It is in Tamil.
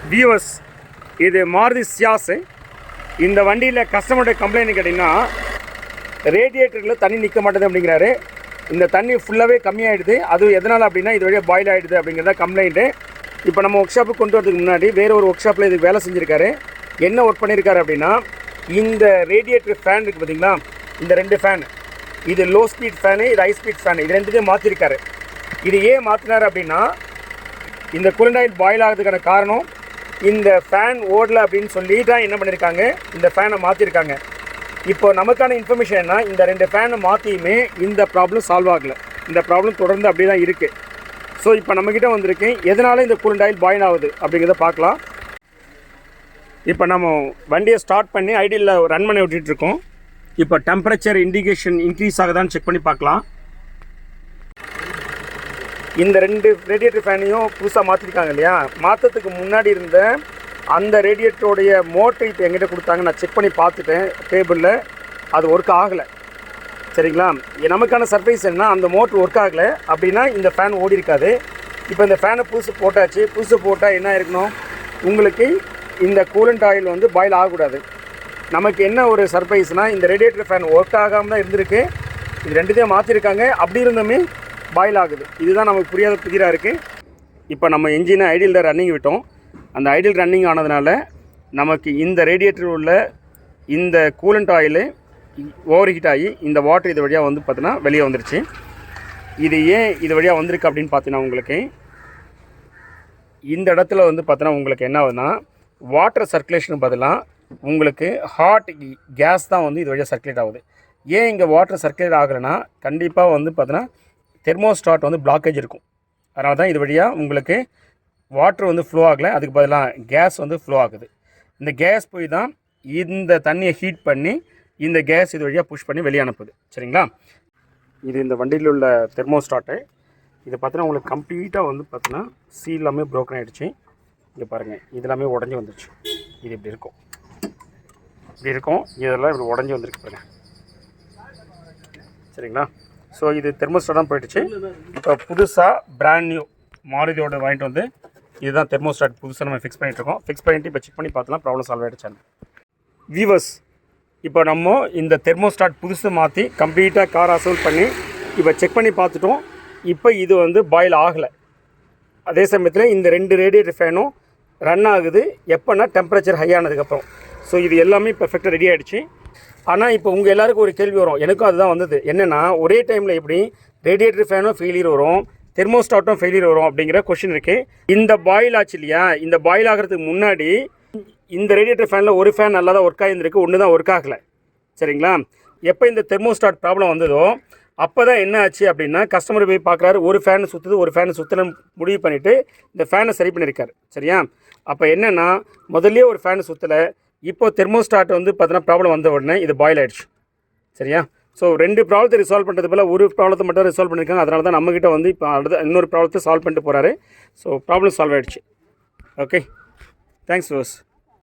வியூவர்ஸ், இது மாருதி சியாஸ். இந்த வண்டியில் கஸ்டமருடைய கம்ப்ளைண்ட் கேட்டிங்கன்னா ரேடியேட்டரில் தண்ணி நிற்க மாட்டேது அப்படிங்கிறாரு. இந்த தண்ணி ஃபுல்லாகவே கம்மியாகிடுது. அது எதனால் அப்படின்னா இது வழியாக பாயில் ஆகிடுது அப்படிங்கிறத கம்ப்ளைண்ட்டு. இப்போ நம்ம ஒர்க் ஷாப்புக்கு கொண்டு வரதுக்கு முன்னாடி வேறு ஒரு ஒர்க் ஷாப்பில் இதுக்கு வேலை செஞ்சுருக்காரு. என்ன ஒர்க் பண்ணியிருக்காரு அப்படின்னா, இந்த ரேடியேட்டர் ஃபேன் இருக்குது பார்த்திங்களா, இந்த 2 ஃபேன், இது லோ ஸ்பீட் ஃபேனு, இது ஹை ஸ்பீட் ஃபேனு, இது 2த்தையும் மாற்றிருக்காரு. இது ஏன் மாற்றினார் அப்படின்னா, இந்த கூலண்ட் ஆயில் பாயில் ஆகிறதுக்கான காரணம் இந்த ஃபேன் ஓடலை அப்படின்னு சொல்லி தான் என்ன பண்ணியிருக்காங்க, இந்த ஃபேனை மாற்றிருக்காங்க. இப்போ நமக்கான இன்ஃபர்மேஷன் என்ன, இந்த 2 ஃபேனை மாற்றியுமே இந்த ப்ராப்ளம் சால்வ் ஆகலை. இந்த ப்ராப்ளம் தொடர்ந்து அப்படி தான் இருக்குது. ஸோ இப்போ நம்மக்கிட்ட வந்திருக்கேன், எதனால் இந்த கூலண்ட் ஆயில் பாயில் ஆகுது அப்படிங்கிறத பார்க்கலாம். இப்போ நம்ம வண்டியை ஸ்டார்ட் பண்ணி ஐடியில் ரன் பண்ணி விட்டுட்டுருக்கோம். இப்போ டெம்பரேச்சர் இண்டிகேஷன் இன்க்ரீஸ் ஆகுதான்னு செக் பண்ணி பார்க்கலாம். இந்த 2 ரேடியேட்டர் ஃபேனையும் புதுசாக மாற்றிருக்காங்க இல்லையா, மாற்றத்துக்கு முன்னாடி இருந்த அந்த ரேடியேட்டருடைய மோட்டர் இப்போ எங்கிட்ட கொடுத்தாங்க. நான் செக் பண்ணி பார்த்துட்டேன் டேபிளில், அது ஒர்க் ஆகலை. சரிங்களா, நமக்கான சர்ப்ரைஸ் என்ன, அந்த மோட்ரு ஒர்க் ஆகலை அப்படின்னா இந்த ஃபேன் ஓடி இருக்காது. இப்போ இந்த ஃபேனை புதுசு போட்டாச்சு. புதுசு போட்டால் என்ன இருக்கணும், உங்களுக்கு இந்த கூலண்ட் ஆயில் வந்து பாயில் ஆகக்கூடாது. நமக்கு என்ன ஒரு சர்ப்ரைஸ்னால், இந்த ரேடியேட்டர் ஃபேன் ஒர்க் ஆகாமல் தான் இருந்திருக்கு. இது 2த்தையும் மாற்றிருக்காங்க, அப்படி இருந்துமே பாயில் ஆகுது. இதுதான் நமக்கு புரியாத புதிராக இருக்குது. இப்போ நம்ம என்ஜினை ஐடியில் ரன்னிங் விட்டோம். அந்த ஐடியல் ரன்னிங் ஆனதுனால நமக்கு இந்த ரேடியேட்டர் உள்ள இந்த கூலண்ட் ஆயில் ஓவர் ஹீட் ஆகி இந்த வாட்டர் இது வழியாக வந்து பார்த்தீங்கன்னா வெளியே வந்துருச்சு. இது ஏன் இது வழியாக வந்திருக்கு அப்படின்னு பார்த்தீங்கன்னா, உங்களுக்கு இந்த இடத்துல வந்து பார்த்தீங்கன்னா உங்களுக்கு என்ன ஆகுதுன்னா, வாட்டர் சர்க்குலேஷனுக்கு பதிலாக உங்களுக்கு ஹாட் கேஸ் தான் வந்து இது வழியாக சர்க்குலேட் ஆகுது. ஏன் இங்கே வாட்டர் சர்க்குலேட் ஆகலைன்னா, கண்டிப்பாக வந்து பார்த்தீங்கன்னா தெர்மோஸ்டாட் வந்து பிளாக்கேஜ் இருக்கும். அதனால தான் இது வழியாக உங்களுக்கு வாட்டர் வந்து ஃப்ளோ ஆகலை, அதுக்கு பதிலாக கேஸ் வந்து ஃப்ளோ ஆகுது. இந்த கேஸ் போய் தான் இந்த தண்ணியை ஹீட் பண்ணி இந்த கேஸ் இது வழியாக புஷ் பண்ணி வெளியே அனுப்புது. சரிங்களா, இது இந்த வண்டியில் உள்ள தெர்மோஸ்டாட்டு. இது பார்த்தீங்கன்னா உங்களுக்கு கம்ப்ளீட்டாக வந்து பார்த்தீங்கன்னா சீல் எல்லாமே ப்ரோக்கன் ஆகிடுச்சு. இங்கே பாருங்கள், இது எல்லாமே உடஞ்சி வந்துடுச்சு. இது இப்படி இருக்கும், இதெல்லாம் இப்படி உடஞ்சி வந்துருக்கு பாருங்கள். சரிங்களா, ஸோ இது தெர்மோஸ்டாட் தான் போயிடுச்சு. இப்போ புதுசாக பிராண்ட் நியூ மாருதியோட வாங்கிட்டு வந்து இதுதான் தெர்மோஸ்டாட் புதுசாக நம்ம ஃபிக்ஸ் பண்ணிகிட்ருக்கோம். ஃபிக்ஸ் பண்ணிவிட்டு இப்போ செக் பண்ணி பார்த்தலாம் ப்ராப்ளம் சால்வ் ஆகிடுச்சான்னு. வியூவர்ஸ், இப்போ நம்ம இந்த தெர்மோஸ்டாட் புதுசு மாற்றி கம்ப்ளீட்டாக கார் அசம்பிள் பண்ணி இப்போ செக் பண்ணி பார்த்துட்டோம். இப்போ இது வந்து பாயில் ஆகலை. அதே சமயத்தில் இந்த 2 ரேடியேட்டர் ஃபேனும் ரன் ஆகுது. எப்போனா டெம்பரேச்சர் ஹை ஆனதுக்கப்புறம். ஸோ இது எல்லாமே பெர்ஃபெக்டாக ரெடி ஆகிடுச்சு. ஆனால் இப்போ உங்கள் எல்லாருக்கும் ஒரு கேள்வி வரும், எனக்கும் அதுதான் வந்தது. என்னென்னா, ஒரே டைமில் எப்படி ரேடியேட்டர் ஃபேனும் ஃபெயிலியர் வரும், தெர்மோஸ்டாட்டும் ஃபெயிலியர் வரும் அப்படிங்கிற கொஷின் இருக்குது. இந்த பாயில் ஆச்சு இல்லையா, இந்த பாயில் ஆகிறதுக்கு முன்னாடி இந்த ரேடியேட்டர் ஃபேனில் ஒரு ஃபேன் நல்லா தான் ஒர்க் ஆகியிருந்திருக்கு, ஒன்று தான் ஒர்க் ஆகலை. சரிங்களா, எப்போ இந்த தெர்மோஸ்டாட் ப்ராப்ளம் வந்ததோ அப்போ தான் என்ன ஆச்சு அப்படின்னா, கஸ்டமர் போய் பார்க்குறாரு, ஒரு ஃபேன் சுற்றுது, ஒரு ஃபேன் சுற்றலன்னு முடிவு பண்ணிவிட்டு இந்த ஃபேனை சரி பண்ணியிருக்காரு. சரியா, அப்போ என்னென்னா, முதல்ல ஒரு ஃபேன் சுற்றலை, இப்போது தெர்மோஸ்டாட் வந்து பார்த்தீங்கன்னா ப்ராப்ளம் வந்த உடனே இது பாயில் ஆகிடுச்சு. சரியா, ஸோ 2 ப்ராப்ளத்தை ரிசால்வ் பண்ணுறது போல் ஒரு ப்ராப்ளத்தை மட்டும் ரிசால்வ் பண்ணியிருக்காங்க. அதனால தான் நம்மக்கிட்ட வந்து இப்போ அடுத்த இன்னொரு ப்ராப்ளத்தை சால்வ் பண்ணிட்டு போகிறாரு. ஸோ ப்ராப்ளம் சால்வ் ஆகிடுச்சு. Okay, thanks rose.